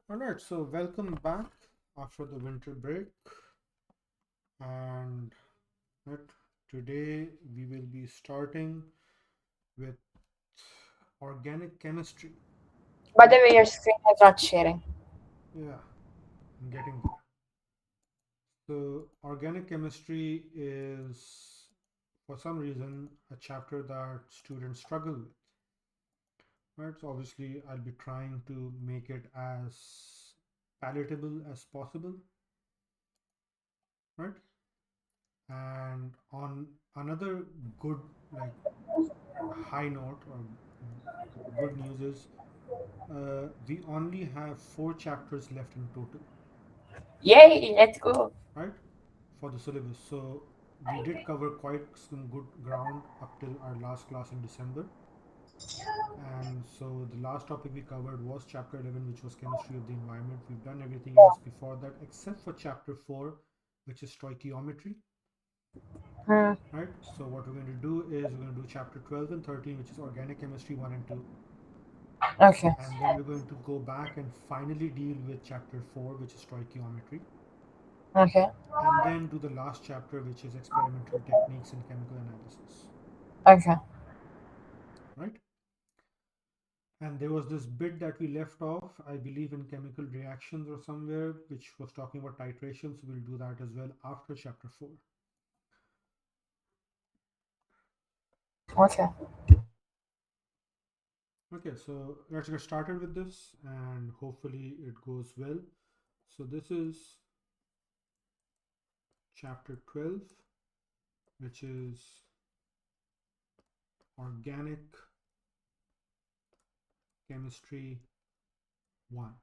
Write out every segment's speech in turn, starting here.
All right, so welcome back after the winter break. And right, today we will be starting with organic chemistry. By the way, your screen is not sharing. Yeah, I'm getting there. So, organic chemistry is, for some reason, a chapter that students struggle with. Right, so obviously, I'll be trying to make it as palatable as possible. Right, and on another good, like, high note or good news is we only have 4 chapters left in total, Yay, let's go. right, for the syllabus. So we did cover quite some good ground up till our last class in December. And so the last topic we covered was chapter 11, which was chemistry of the environment. We've done everything else before that except for chapter 4, which is stoichiometry, Hmm. right? So what we're going to do is we're going to do chapter 12 and 13, which is organic chemistry 1 and 2. Okay. And then we're going to go back and finally deal with chapter 4, which is stoichiometry, Okay. and then do the last chapter, which is experimental techniques in chemical analysis, Okay. right? And there was this bit that we left off, I believe, in chemical reactions or somewhere, which was talking about titration. So we'll do that as well after chapter 4. Okay. Okay, so let's get started with this and hopefully it goes well. So this is chapter 12, which is organic chemistry 1.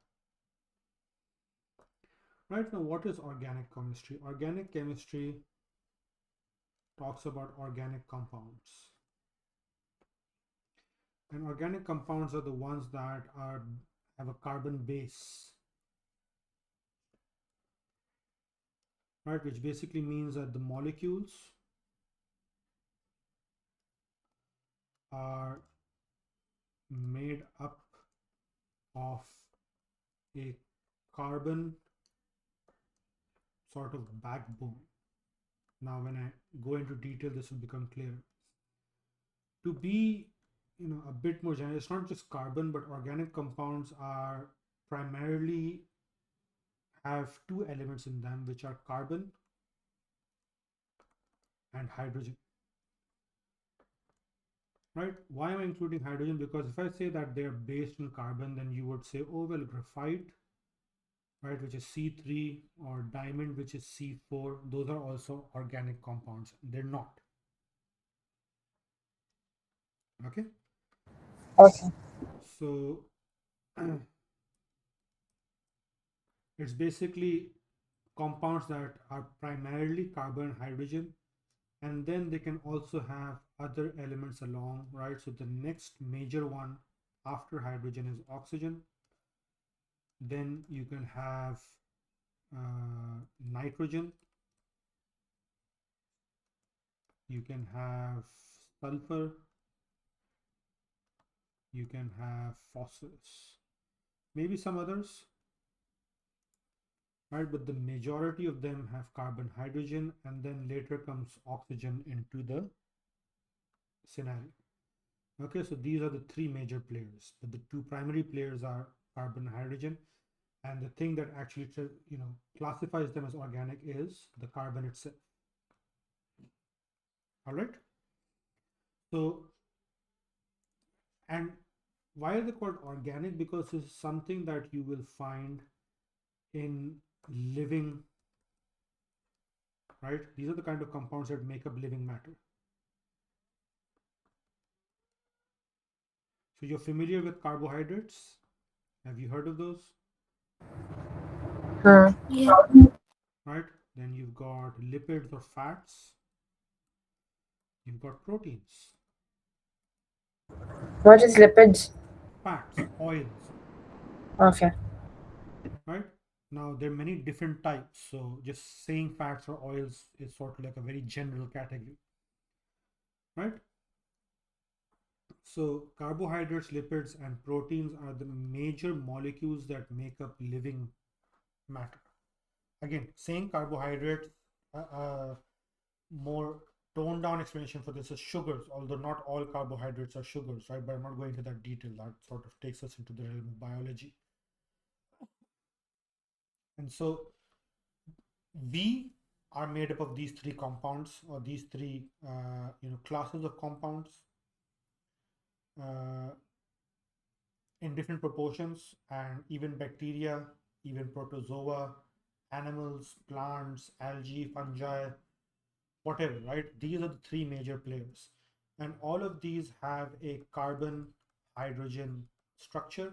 Right, now, what is organic chemistry? Organic chemistry talks about organic compounds. And organic compounds are the ones that have a carbon base, right? Which basically means that the molecules are made up of a carbon sort of backbone. Now, when I go into detail, this will become clear. To be, a bit more general, it's not just carbon, but organic compounds are primarily have 2 elements in them, which are carbon and hydrogen. Right? Why am I including hydrogen? Because if I say that they're based on carbon, then you would say, oh, well, graphite, right, which is C3, or diamond, which is C4, those are also organic compounds. They're not. Okay. Okay. So it's basically compounds that are primarily carbon and hydrogen, and then they can also have other elements along, right? So the next major one after hydrogen is oxygen. Then you can have nitrogen, you can have sulfur, you can have phosphorus, maybe some others, right? But the majority of them have carbon, hydrogen, and then later comes oxygen into the scenario. Okay, so these are the 3 major players, but the 2 primary players are carbon, hydrogen, and the thing that actually classifies them as organic is the carbon itself. All right. So, and why are they called organic? Because it's something that you will find in living, right? These are the kind of compounds that make up living matter. So you're familiar with carbohydrates? Have you heard of those? Hmm. Right? Then you've got lipids or fats. You've got proteins, What is lipids? fats, oils, Okay. right? Now there are many different types. So just saying fats or oils is sort of like a very general category, right? So carbohydrates, lipids, and proteins are the major molecules that make up living matter. Again, saying carbohydrates, more toned down explanation for this is sugars, although not all carbohydrates are sugars, right? But I'm not going into that detail. That sort of takes us into the realm of biology. And so we are made up of these three compounds, or these three classes of compounds, uh, in different proportions, and even bacteria, even protozoa, animals, plants, algae, fungi, whatever, right? These are the three major players. And all of these have a carbon hydrogen structure,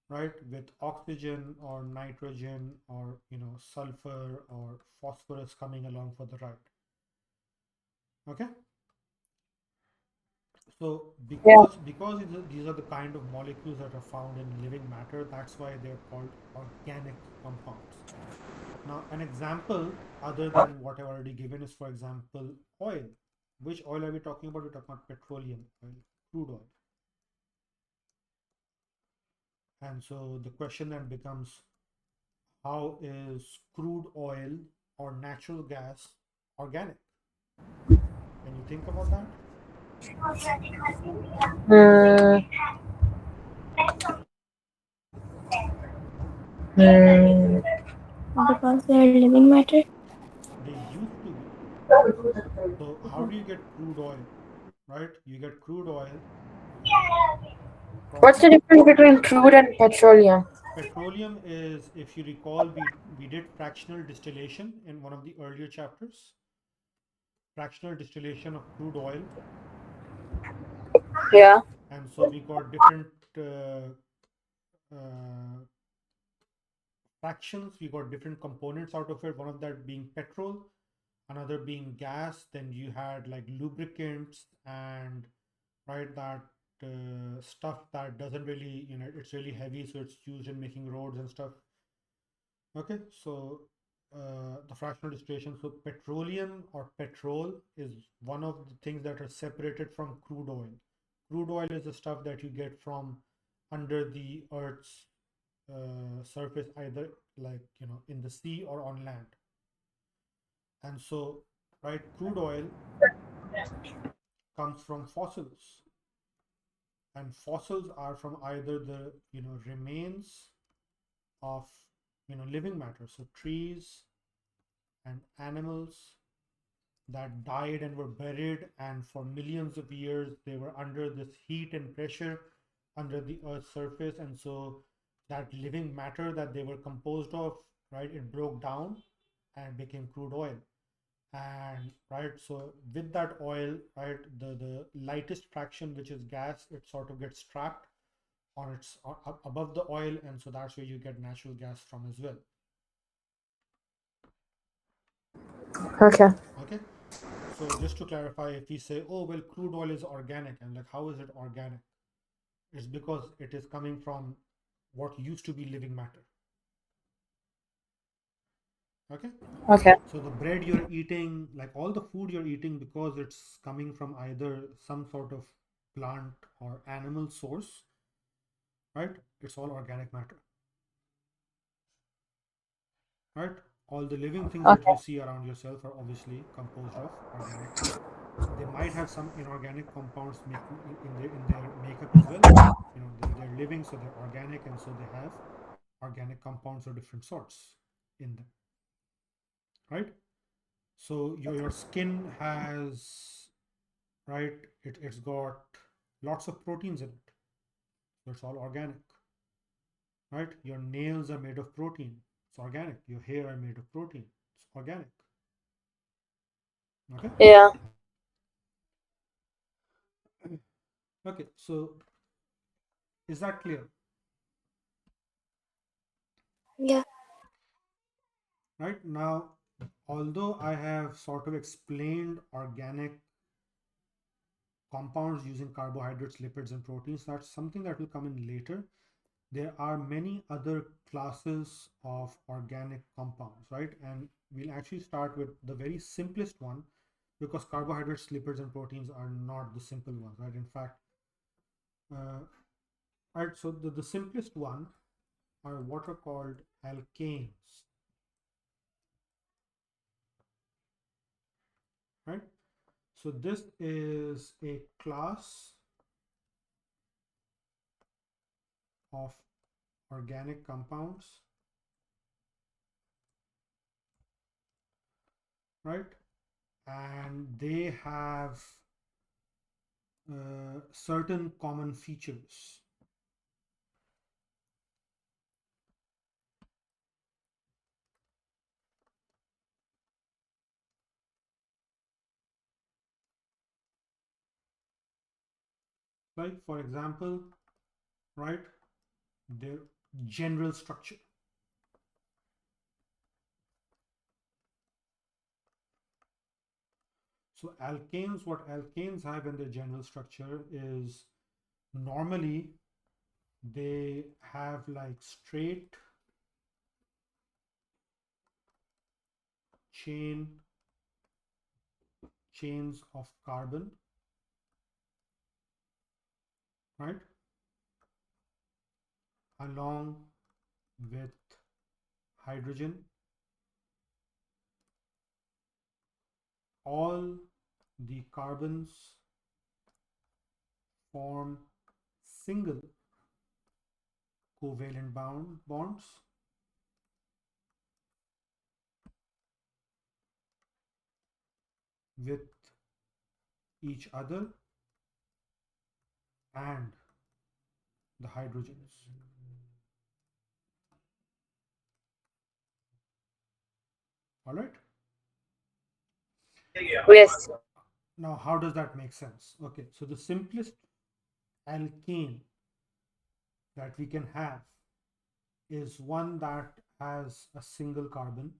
right? With oxygen or nitrogen or sulfur or phosphorus coming along for the ride. Okay. So Yeah. because these are the kind of molecules that are found in living matter, that's why they're called organic compounds. Now, an example other than what I've already given is, for example, oil. Which oil are we talking about? We're talking about petroleum oil, crude oil. And so the question then becomes, how is crude oil or natural gas organic? Can you think about that? Mm, mm, Because they are living matter. They used to be. So how do you get crude oil? Right? You get crude oil from what's the difference between crude and petroleum? petroleum. Is, if you recall, we did fractional distillation in one of the earlier chapters. Fractional distillation of crude oil, Yeah. and so we got different uh, uh, fractions. We got different components out of it. One of that being petrol, another being gas. Then you had like lubricants and, right, that stuff that doesn't really, it's really heavy, so it's used in making roads and stuff. Okay, so the fractional distillation. So petroleum or petrol is one of the things that are separated from crude oil. Crude oil is the stuff that you get from under the earth's surface, either like in the sea or on land. And so, right, crude oil comes from fossils, and fossils are from either the remains of living matter, so trees and animals that died and were buried, and for millions of years they were under this heat and pressure under the earth's surface. And so that living matter that they were composed of, right, it broke down and became crude oil. And right, so with that oil, right, the lightest fraction, which is gas, it sort of gets trapped on its above the oil, and so that's where you get natural gas from as well. Okay. Okay, so just to clarify, if we say, oh well, crude oil is organic, and like, how is it organic? It's because it is coming from what used to be living matter. Okay, Okay. so the bread you're eating, like all the food you're eating, because it's coming from either some sort of plant or animal source, right? It's all organic matter, right? All the living things that Okay. you see around yourself are obviously composed of organic. They might have some inorganic compounds making in their makeup as well, but they're living, so they're organic, and so they have organic compounds of different sorts in them, right? So your skin has, right, it's got lots of proteins in it, so it's all organic, right? Your nails are made of protein, it's organic. Your hair are made of protein, it's organic. Okay. Yeah. Okay, so is that clear? Yeah. Right now, although I have sort of explained organic compounds using carbohydrates, lipids, and proteins, that's something that will come in later. There are many other classes of organic compounds, right? And we'll actually start with the very simplest one, because carbohydrates, lipids, and proteins are not the simple ones, right? In fact, Right, so the simplest one are what are called alkanes, right? So this is a class of organic compounds, right? And they have certain common features. Like for example, right, their general structure. So alkanes, what alkanes have in their general structure is normally they have like straight chains of carbon, right, along with hydrogen. All the carbons form single covalent bonds with each other and the hydrogens. All right. Yes. Now, how does that make sense? Okay, so the simplest alkane that we can have is one that has a single carbon.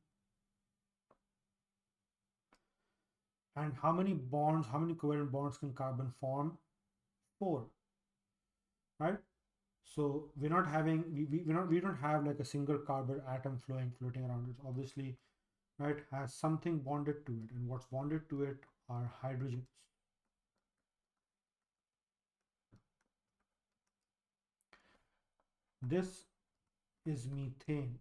And how many bonds, how many covalent bonds can carbon form? 4, right? So we're not having we don't have like a single carbon atom floating around. It obviously, right, has something bonded to it, and what's bonded to it are hydrogens. This is methane.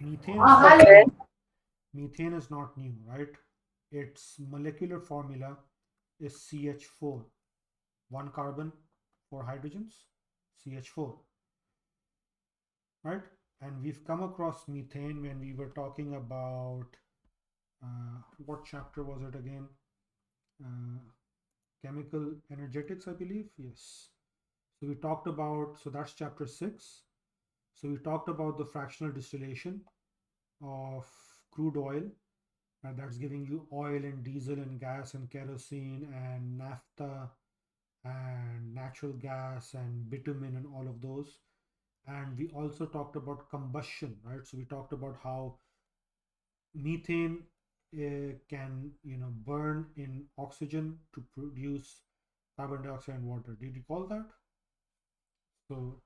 Methane is not Okay. new. Methane is not new, right? Its molecular formula is CH4, one carbon, four hydrogens, CH4, right? And we've come across methane when we were talking about what chapter was it again? Uh, chemical energetics, I believe. Yes. So we talked about, so that's chapter 6. So we talked about the fractional distillation of crude oil, that's giving you oil and diesel and gas and kerosene and naphtha and natural gas and bitumen and all of those. And we also talked about combustion, right? So we talked about how methane can, burn in oxygen to produce carbon dioxide and water. Did you call that? So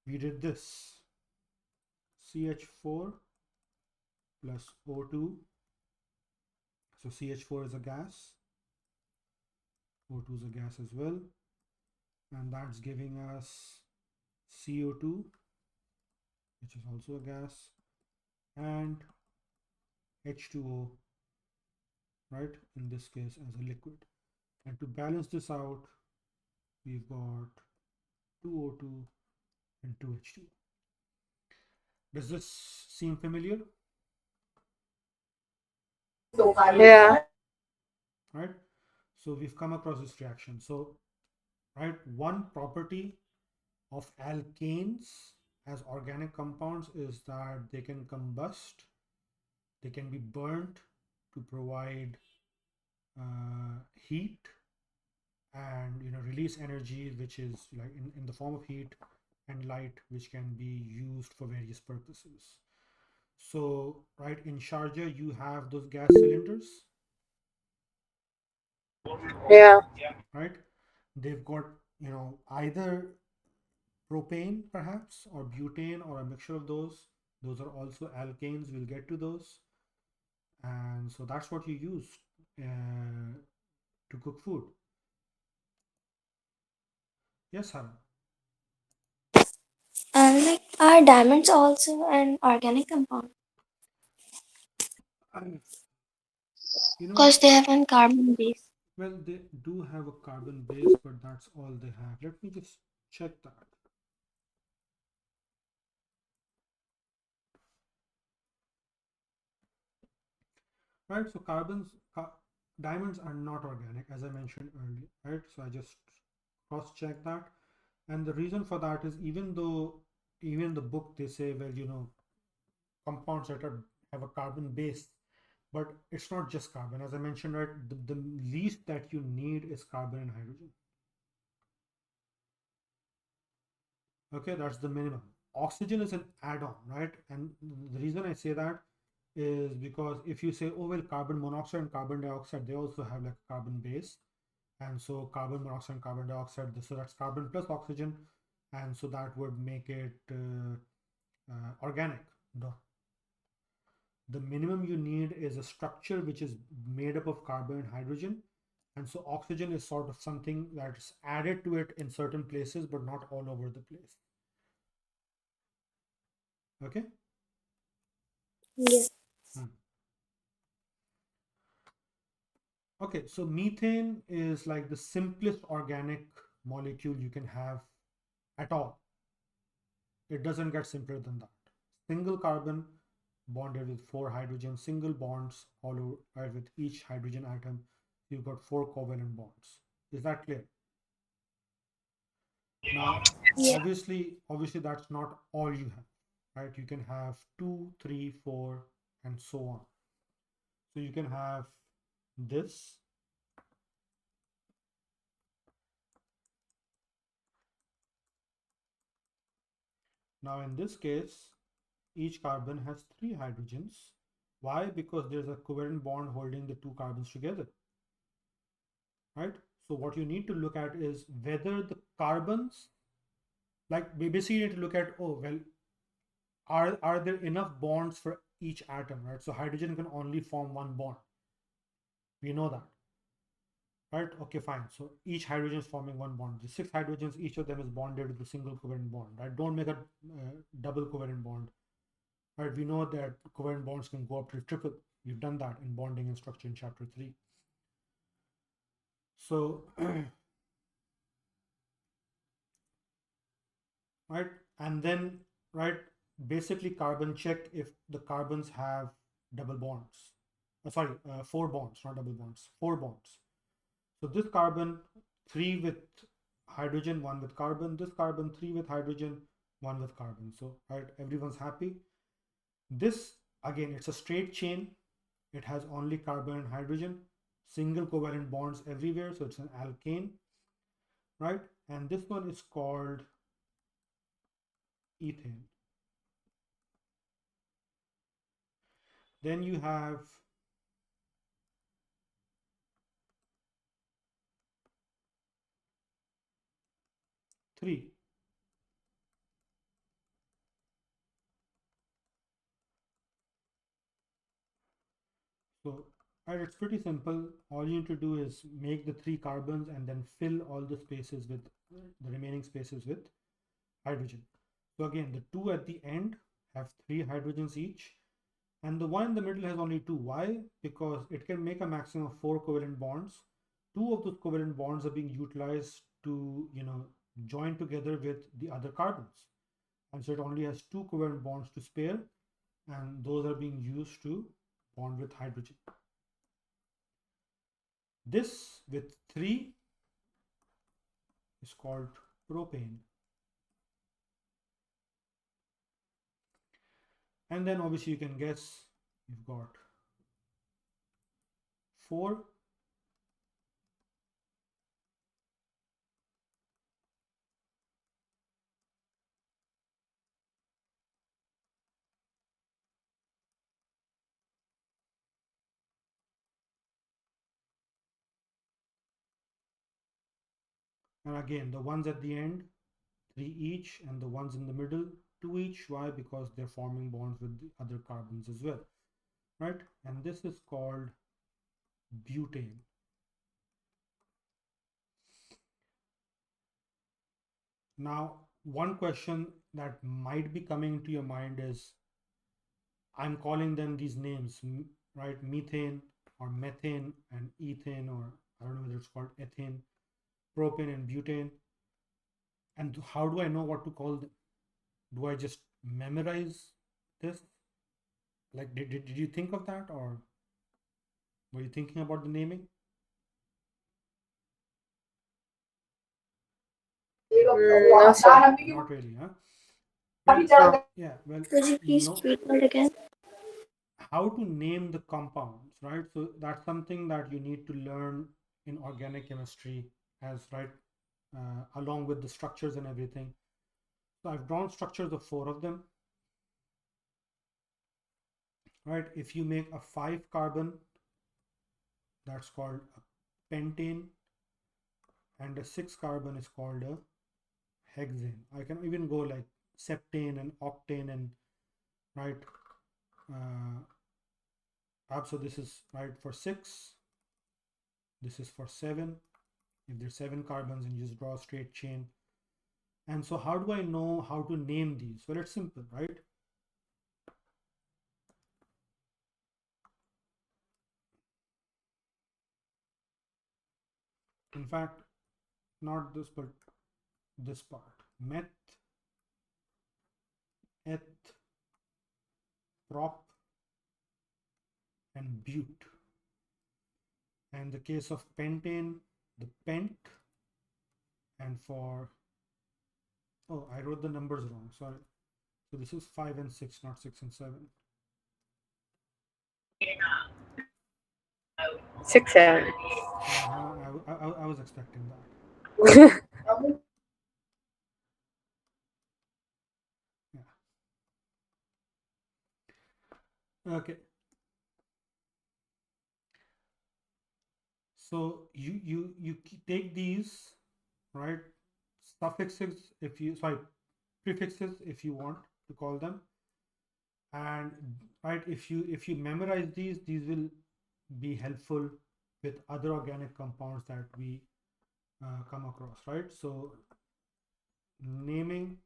we did this: CH4 plus O2. So CH4 is a gas, O2 is a gas as well, and that's giving us CO2, which is also a gas, and H2O, right, in this case as a liquid. And to balance this out, we've got 2O2 and 2H2. Does this seem familiar? Yeah. Right? So we've come across this reaction. So, right, one property of alkanes as organic compounds is that they can combust, they can be burnt to provide heat and release energy, which is like in the form of heat and light, which can be used for various purposes. So, right, in Sharjah, you have those gas cylinders, Yeah. right? They've got, either propane perhaps or butane or a mixture of those. Those are also alkanes. We'll get to those. And so that's what you use to cook food. Yes, Hannah. Like, are diamonds also an organic compound? Um, you know, Because they have a carbon base. well, they do have a carbon base, but that's all they have. Let me just check that. Right, so diamonds are not organic, as I mentioned earlier, right? So I just cross-check that. And the reason for that is even though even the book they say, well, compounds that have a carbon base, but it's not just carbon. As I mentioned, right, the least that you need is carbon and hydrogen. Okay, that's the minimum. Oxygen is an add-on, right? And the reason I say that is because if you say, oh, well, carbon monoxide and carbon dioxide, they also have like a carbon base. And so carbon monoxide and carbon dioxide, so that's carbon plus oxygen. And so that would make it organic. No. The minimum you need is a structure which is made up of carbon and hydrogen. And so oxygen is sort of something that's added to it in certain places, but not all over the place. Okay? Yes. Hmm. Okay, so methane is like the simplest organic molecule you can have at all. It doesn't get simpler than that. Single carbon bonded with four hydrogen, single bonds all over, right, with each hydrogen atom. You've got four covalent bonds. Is that clear? Now, Yeah. obviously that's not all you have, right? You can have two, three, four, and so on. So you can have this. Now in this case, each carbon has three hydrogens. Why? Because there's a covalent bond holding the two carbons together, right? So what you need to look at is whether the carbons, like we basically need to look at, oh, well, are there enough bonds for each atom, right? So hydrogen can only form one bond. We know that, right? Okay, fine. So each hydrogen is forming one bond. The six hydrogens, each of them is bonded with a single covalent bond, right? Don't make a double covalent bond, right? We know that covalent bonds can go up to triple. We've done that in bonding and structure in chapter 3. So, right, and then, right, basically carbon check if the carbons have double bonds. Sorry, four bonds, not double bonds, four bonds. So this carbon, three with hydrogen, one with carbon. This carbon, three with hydrogen, one with carbon. So, right, everyone's happy. This, again, it's a straight chain. It has only carbon and hydrogen, single covalent bonds everywhere. So it's an alkane, right? And this one is called ethane. Then you have three. So, right, it's pretty simple. All you need to do is make the three carbons and then fill all the spaces with the remaining spaces with hydrogen. So again, the two at the end have three hydrogens each, and the one in the middle has only two. Why? Because it can make a maximum of four covalent bonds. Two of those covalent bonds are being utilized to, join together with the other carbons. And so it only has two covalent bonds to spare, and those are being used to bond with hydrogen. This with three is called propane. And then obviously you can guess you've got four. And again, the ones at the end, three each, and the ones in the middle, 2 each. Why? Because they're forming bonds with the other carbons as well, right? And this is called butane. Now, one question that might be coming into your mind is, I'm calling them these names, right? Methane or methane and ethane, or I don't know whether it's called ethane, propane and butane. And how do I know what to call them? Do I just memorize this? Like, did you think of that, or were you thinking about the naming? No, sir. Not really, huh? No. Yeah, well, Could you please no, repeat that again? how to name the compounds, right? So that's something that you need to learn in organic chemistry, as right, along with the structures and everything. So I've drawn structures of 4 of them, right? If you make a 5 carbon, that's called a pentane, and a 6 carbon is called a hexane. I can even go like septane and octane, and right. So this is right for 6. This is for 7. If there's 7 carbons, and you just draw a straight chain. And so how do I know how to name these? Well, it's simple, right? In fact, not this, but this part. Meth, eth, prop, and bute. And the case of pentane, the pent, and for, oh, I wrote the numbers wrong, sorry. So this is 5 and 6, not 6 and 7. 6 7. I was expecting that. Yeah. Okay. So you take these, right, suffixes, if you, sorry, prefixes if you want to call them, and right, if you memorize these will be helpful with other organic compounds that we come across, right? So naming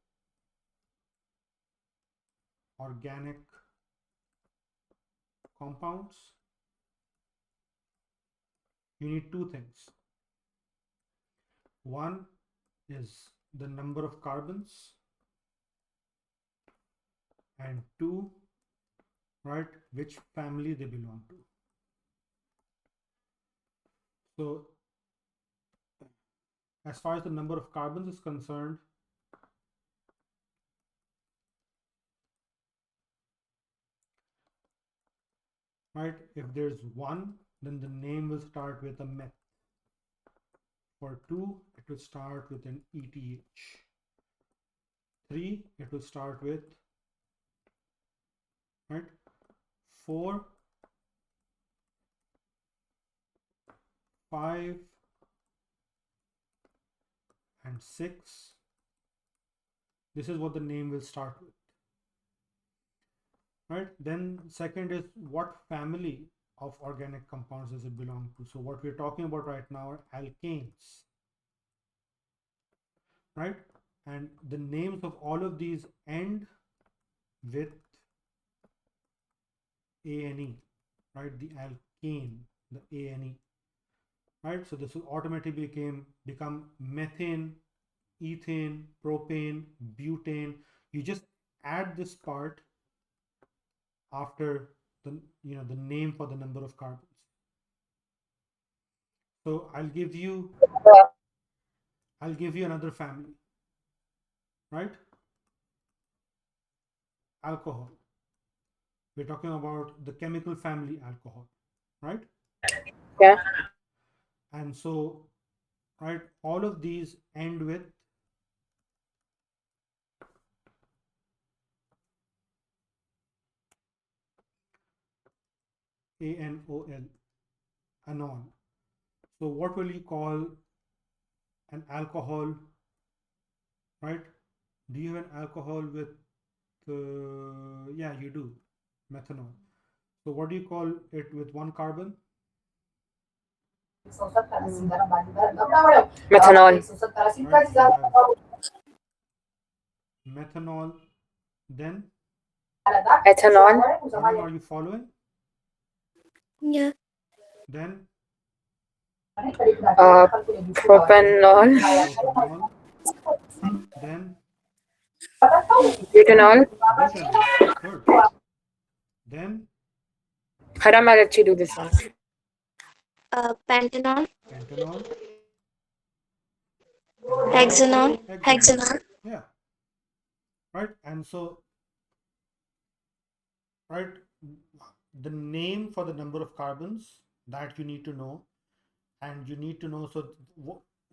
organic compounds, you need 2 things. One is the number of carbons, and 2, right, which family they belong to. So as far as the number of carbons is concerned, right, if there's 1, then the name will start with a meth. For 2, it will start with an ETH. 3, it will start with, right, 4, 5, and 6. This is what the name will start with, right? Then second is, what family of organic compounds does it belong to? So what we're talking about right now are alkanes, right? And the names of all of these end with ane, right? The alkane, the ane, right? So this will automatically become methane, ethane, propane, butane. You just add this part after the name for the number of carbons. So I'll give you another family, right? Alcohol. We're talking about the chemical family alcohol, right? Yeah. And so, right, all of these end with ANOL, anon. So what will you call an alcohol, right? Do you have an alcohol with Yeah, you do. Methanol. So what do you call it with one carbon? Methanol. Right? You have methanol. Then, Ethanol. Miriam, are you following? Yeah. Then Propanol. propanol. Then Butanol. butanol. Good. Then Haram, I'll let you do this one. Pentanol, pentanol. And then hexanol, hexanol. hexanol. Yeah. Right. And so, right, the name for the number of carbons that you need to know, and you need to know, so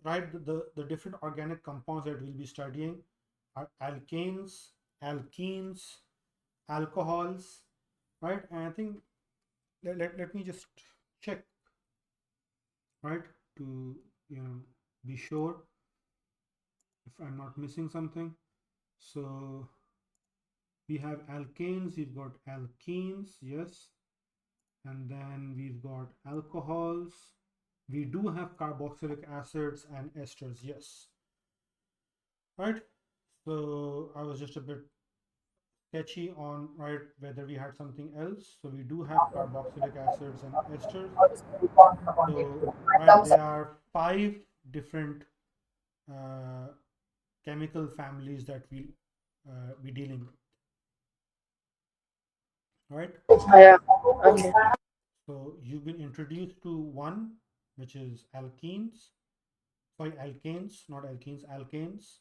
right, the different organic compounds that we'll be studying are alkanes, alkenes, alcohols, right? And I think let me just check, right, to be sure if I'm not missing something. So we have alkanes, we've got alkenes, yes, and then we've got alcohols. We do have carboxylic acids and esters, yes, right? So I was just a bit sketchy on, right, whether we had something else. So we do have carboxylic acids and esters. So right, there are 5 different uh, chemical families that we'll be dealing with, right? Yeah. Okay. So you've been introduced to one, which is alkenes, sorry, alkanes, not alkenes, alkanes,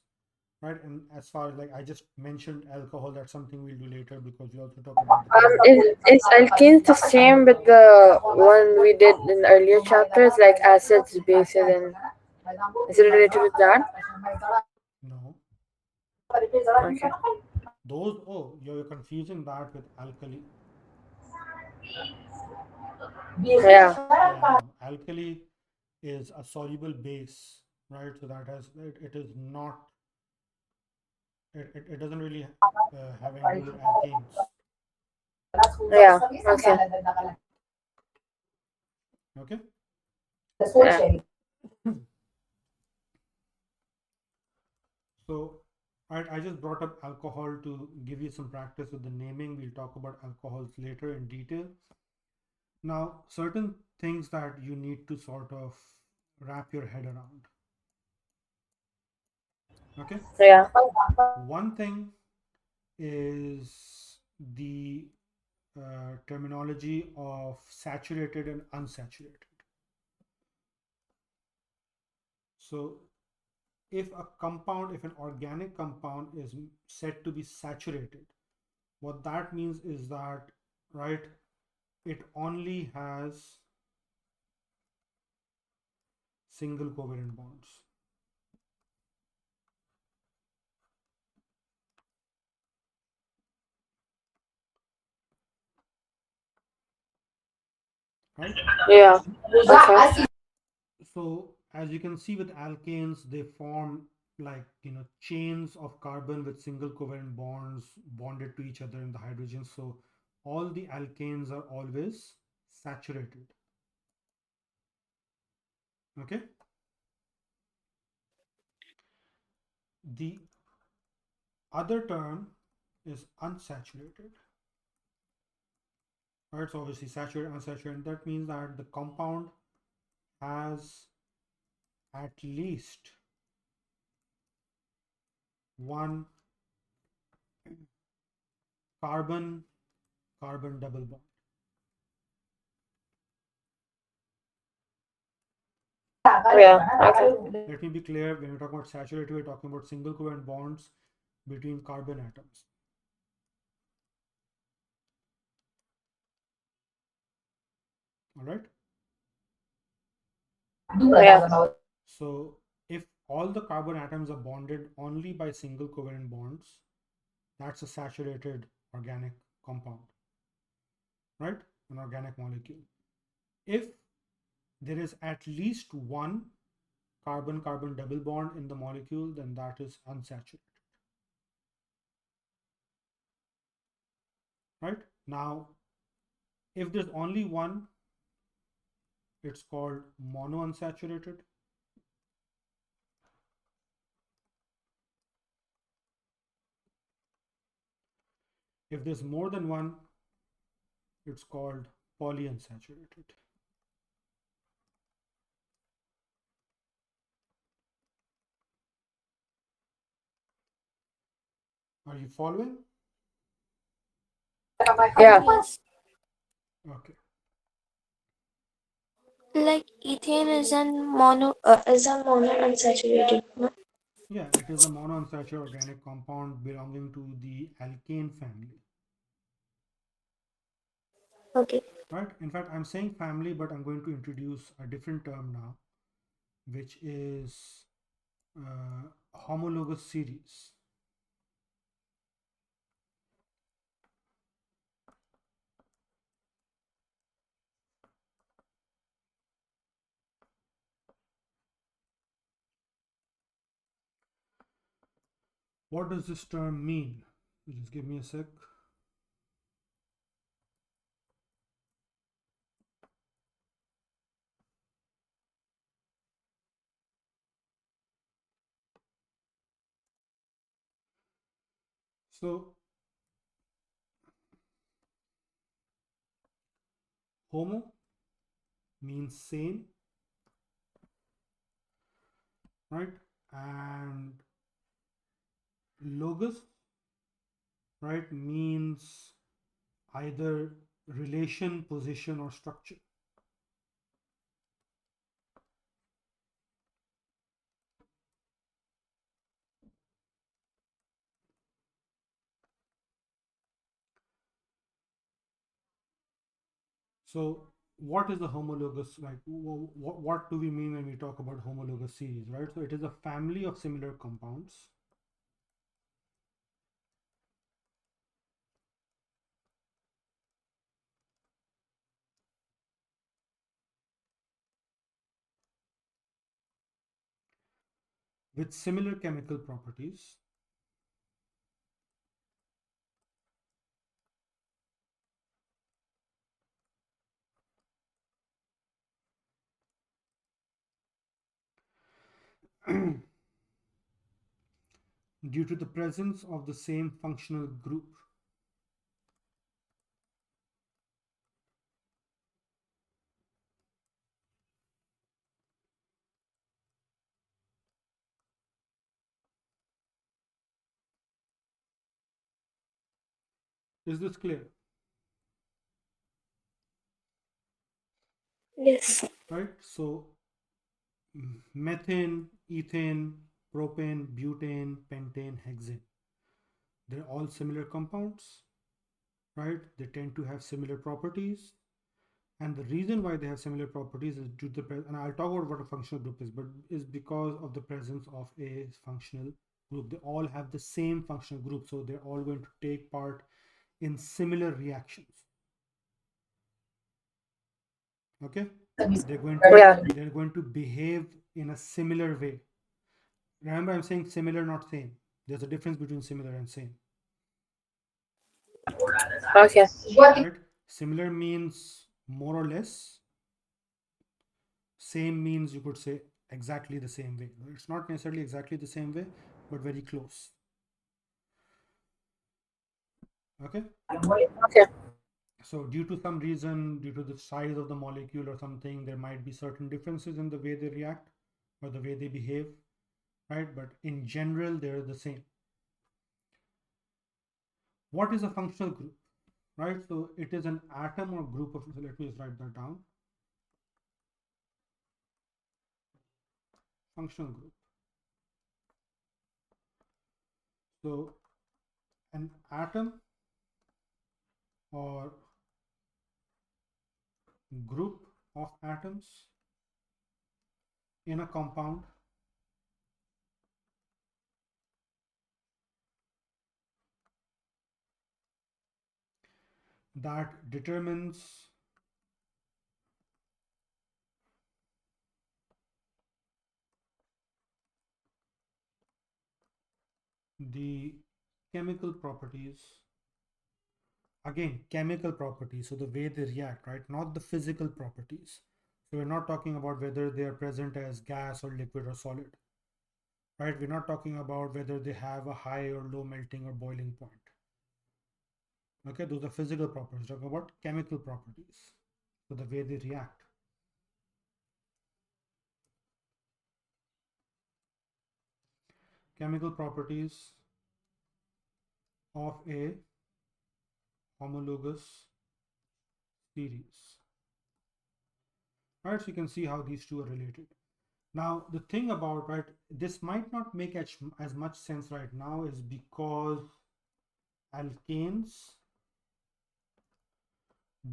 right? And as far as, like, I just mentioned alcohol, that's something we'll do later because we also talk about the Is alkenes the same with the one we did in earlier chapters, like acids, bases, and is it related with that? no, Okay. those, oh, you're confusing that with alkali. Yeah. Yeah, no, alkali is a soluble base, right? So that has it is not, it doesn't really have anything to do with alkanes. Yeah. Okay. Okay. Yeah. So I just brought up alcohol to give you some practice with the naming. We'll talk about alcohols later in detail. Now, certain things that you need to sort of wrap your head around. Okay. Yeah. One thing is the terminology of saturated and unsaturated. So if a compound, if an organic compound is said to be saturated, what that means is that, right, it only has single covalent bonds. Right? Yeah. Okay. So as you can see with alkanes, they form, like, chains of carbon with single covalent bonds bonded to each other in the hydrogen. So all the alkanes are always saturated. Okay. The other term is unsaturated. Right. So obviously saturated, unsaturated. That means that the compound has at least one carbon carbon double bond. Yeah. Okay. Let me be clear, when we talk about saturated, we're talking about single covalent bonds between carbon atoms. All right. Yeah. So if all the carbon atoms are bonded only by single covalent bonds, that's a saturated organic compound, right? An organic molecule. If there is at least one carbon carbon double bond in the molecule, then that is unsaturated. right? Now, if there's only one, it's called monounsaturated. If there's more than one, it's called polyunsaturated. Are you following? Yeah. Yes. Okay. Like ethane is a monounsaturated. No? Yeah, it is a monounsaturated organic compound belonging to the alkane family. Okay. Right? In fact, I'm saying family, but I'm going to introduce a different term now, which is homologous series. What does this term mean? Just give me a sec. So, homo means same, right? And logos, right, means either relation, position, or structure. So, what is a homologous? Like, what do we mean when we talk about homologous series, right? So, it is a family of similar compounds with similar chemical properties due to the presence of the same functional group. Is this clear? Yes. Right? So, methane, ethane, propane, butane, pentane, hexane. They're all similar compounds, right? They tend to have similar properties. And the reason why they have similar properties is due to the and I'll talk about what a functional group is, but is because of the presence of a functional group. They all have the same functional group, so they're all going to take part in similar reactions. Okay, Yeah. they're going to behave in a similar way. Remember, I'm saying similar, not same. There's a difference between similar and same. Okay. Right? Similar means more or less. Same means you could say exactly the same way. It's not necessarily exactly the same way, but very close. Okay. Okay. So due to some reason, due to the size of the molecule or something, there might be certain differences in the way they react or the way they behave, right? But in general, they're the same. What is a functional group, right? So it is an atom or group of, so let me just write that down. Functional group. So an atom or group of atoms in a compound that determines the chemical properties Again, chemical properties, so the way they react, right? Not the physical properties. So we're not talking about whether they are present as gas or liquid or solid, right? We're not talking about whether they have a high or low melting or boiling point. Okay, those are physical properties. We're talking about chemical properties, so the way they react. Chemical properties of a homologous series. Right, so you can see how these two are related. Now, the thing about, right, this might not make as much sense right now is because alkanes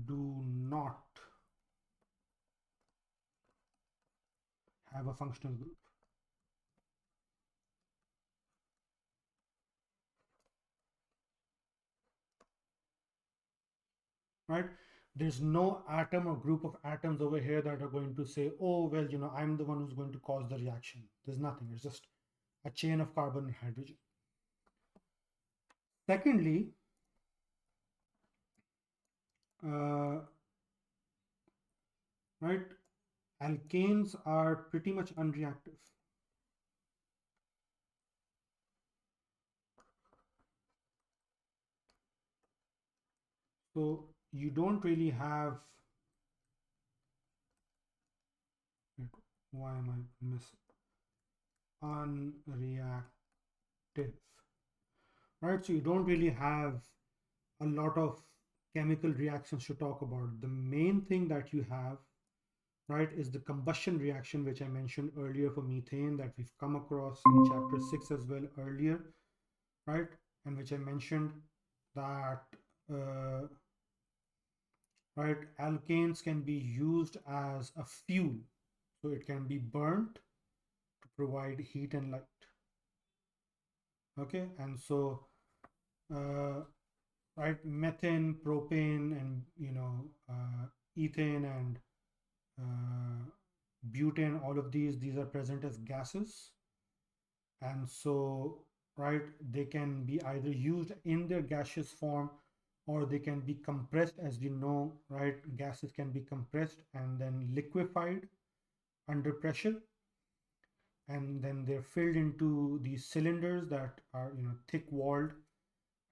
do not have a functional group. Right? There's no atom or group of atoms over here that are going to say, oh, well, you know, I'm the one who's going to cause the reaction. There's nothing. It's just a chain of carbon and hydrogen. Secondly, right, alkanes are pretty much unreactive. So you don't really have, why am I missing? Unreactive, right? So you don't really have a lot of chemical reactions to talk about. The main thing that you have, right, is the combustion reaction, which I mentioned earlier for methane, that we've come across in chapter 6 as well earlier, right? And which I mentioned that, right, alkanes can be used as a fuel. So it can be burnt to provide heat and light. Okay, and so, right, methane, propane, and, you know, ethane and butane, all of these are present as gases. And so, right, they can be either used in their gaseous form or they can be compressed. As we know, right, gases can be compressed and then liquefied under pressure, and then they're filled into these cylinders that are, you know, thick walled,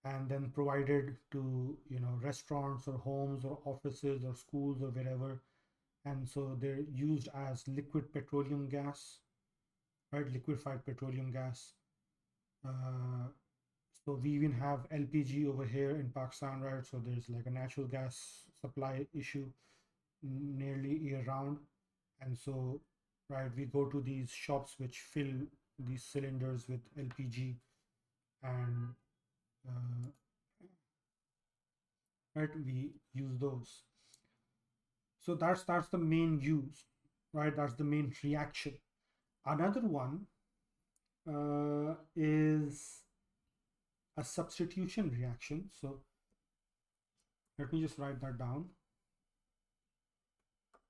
and then provided to, you know, restaurants or homes or offices or schools or wherever. And so they're used as liquid petroleum gas, right, liquefied petroleum gas. So we even have LPG over here in Pakistan, right? So there's like a natural gas supply issue nearly year round. And so, right, we go to these shops which fill these cylinders with LPG, and right, we use those. So that's the main use, right? That's the main reaction. Another one is a substitution reaction. So let me just write that down.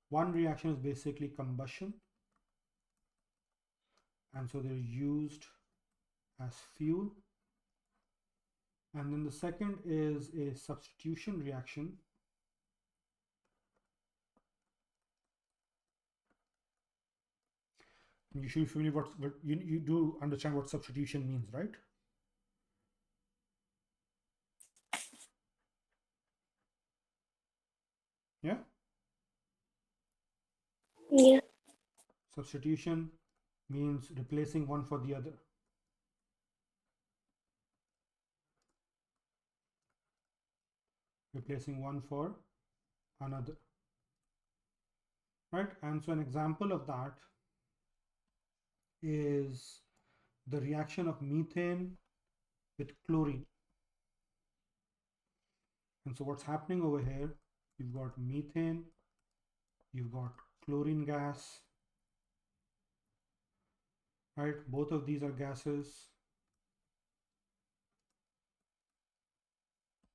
One reaction is basically combustion, and so they're used as fuel. And then the second is a substitution reaction. You should be familiar what you do understand what substitution means, right? Yeah. Yeah. Substitution means replacing one for the other. Replacing one for another. Right? And so an example of that is the reaction of methane with chlorine. And so what's happening over here, you've got methane, you've got chlorine gas, right? Both of these are gases.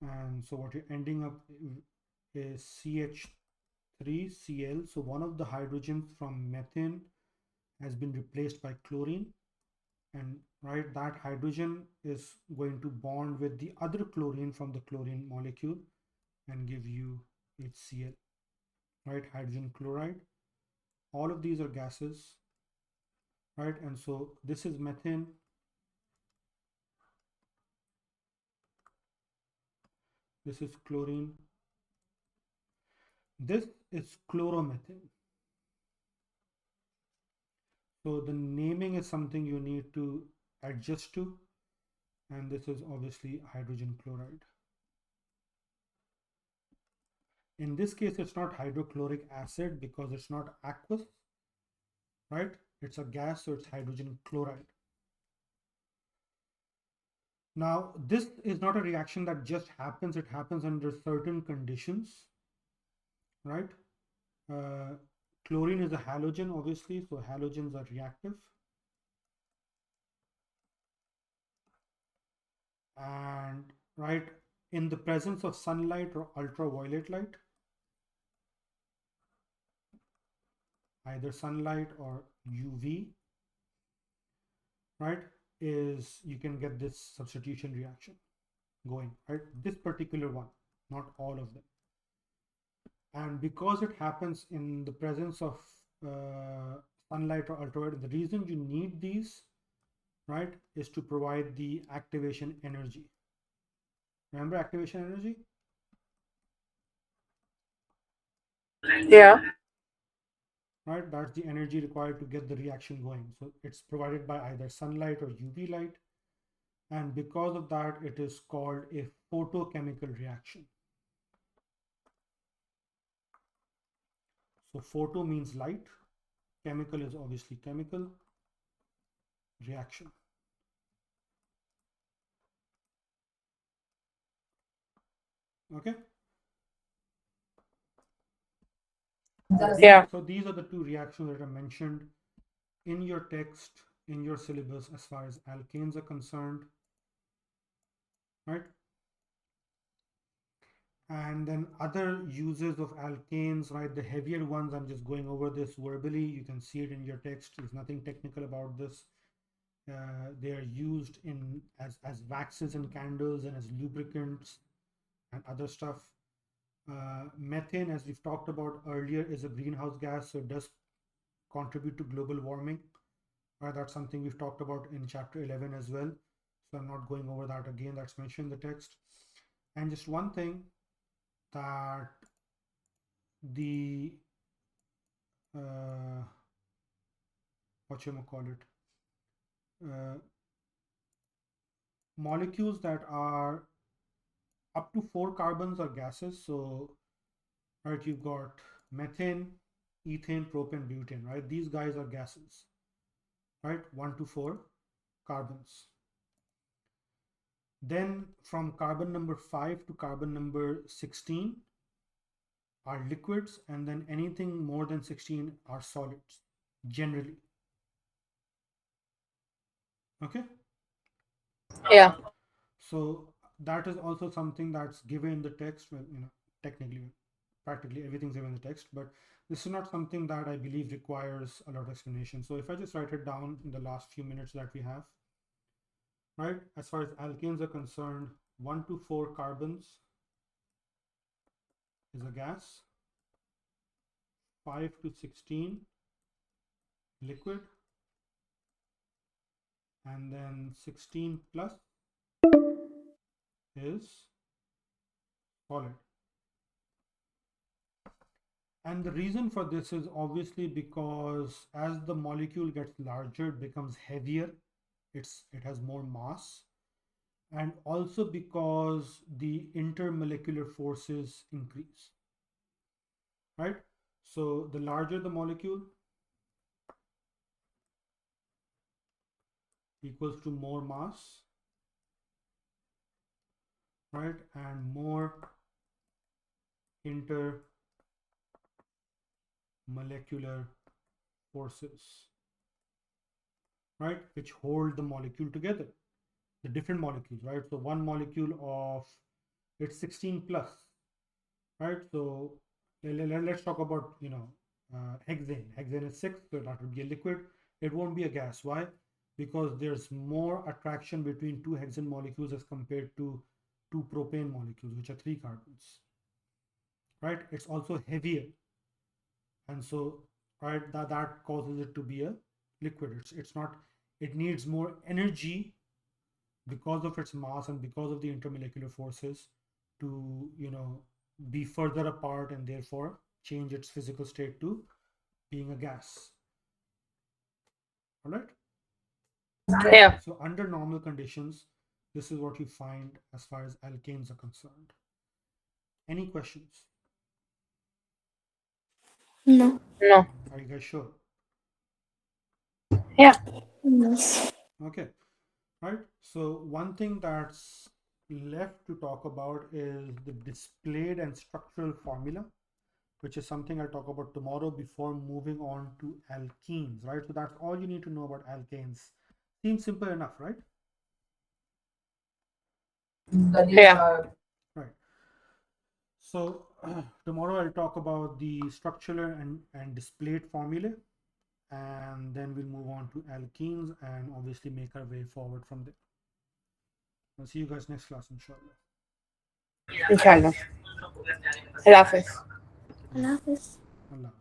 And so what you're ending up is CH3Cl. So one of the hydrogens from methane has been replaced by chlorine, and right, that hydrogen is going to bond with the other chlorine from the chlorine molecule, and give you HCl, right? Hydrogen chloride. All of these are gases, right? And so this is methane. This is chlorine. This is chloromethane. So the naming is something you need to adjust to. And this is obviously hydrogen chloride. In this case, it's not hydrochloric acid because it's not aqueous, right? It's a gas, so it's hydrogen chloride. Now, this is not a reaction that just happens. It happens under certain conditions, right? Chlorine is a halogen, obviously, so halogens are reactive. And, right, in the presence of sunlight or ultraviolet light, either sunlight or UV, right, is you can get this substitution reaction going, right? This particular one, not all of them. And because it happens in the presence of sunlight or ultraviolet, the reason you need these, right, is to provide the activation energy. Remember activation energy? Yeah. Right, that's the energy required to get the reaction going. So it's provided by either sunlight or UV light. And because of that, it is called a photochemical reaction. So photo means light, chemical is obviously chemical reaction. Okay. Yeah. So these are the two reactions that are mentioned in your text, in your syllabus, as far as alkanes are concerned, right? And then other uses of alkanes, right? The heavier ones, I'm just going over this verbally. You can see it in your text. There's nothing technical about this. They are used in as waxes and candles and as lubricants and other stuff. Methane, as we've talked about earlier, is a greenhouse gas, so it does contribute to global warming. That's something we've talked about in chapter 11 as well. So I'm not going over that again. That's mentioned in the text. And just one thing, that the what you call it, molecules that are up to 4 carbons are gases. So, right, you've got methane, ethane, propane, butane, right? These guys are gases, right? 1 to 4 carbons. Then from carbon number 5 to carbon number 16 are liquids, and then anything more than 16 are solids, generally. Okay? Yeah. So that is also something that's given in the text. Well, technically, practically everything's given in the text, but this is not something that I believe requires a lot of explanation. So if I just write it down in the last few minutes that we have, right, as far as alkanes are concerned, 1 to 4 carbons is a gas, 5 to 16 liquid, and then 16 plus is solid. And the reason for this is obviously because as the molecule gets larger, it becomes heavier. It has more mass, and also because the intermolecular forces increase, right? So the larger the molecule equals to more mass, right? And more intermolecular forces, right? Which hold the molecule together, the different molecules, right? So one molecule of it's 16 plus, right? So let's talk about hexane. Hexane is 6, so that would be a liquid. It won't be a gas. Why? Because there's more attraction between two hexane molecules as compared to two propane molecules, which are 3 carbons. right? It's also heavier, and so right that causes it to be a liquid. It's not, it needs more energy because of its mass and because of the intermolecular forces to, you know, be further apart and therefore change its physical state to being a gas. All right. Yeah. So under normal conditions, this is what you find as far as alkanes are concerned. Any questions? No. No. Are you guys sure? Yeah. Yes. Okay. Right. So one thing that's left to talk about is the displayed and structural formula, which is something I'll talk about tomorrow before moving on to alkenes, right? So that's all you need to know about alkanes. Seems simple enough, right? Yeah. Right. So tomorrow I'll talk about the structural and displayed formulae, and then we'll move on to alkenes and obviously make our way forward from there. I'll see you guys next class, inshallah. Inshallah. Allah Hafiz. Allah Hafiz. Allah.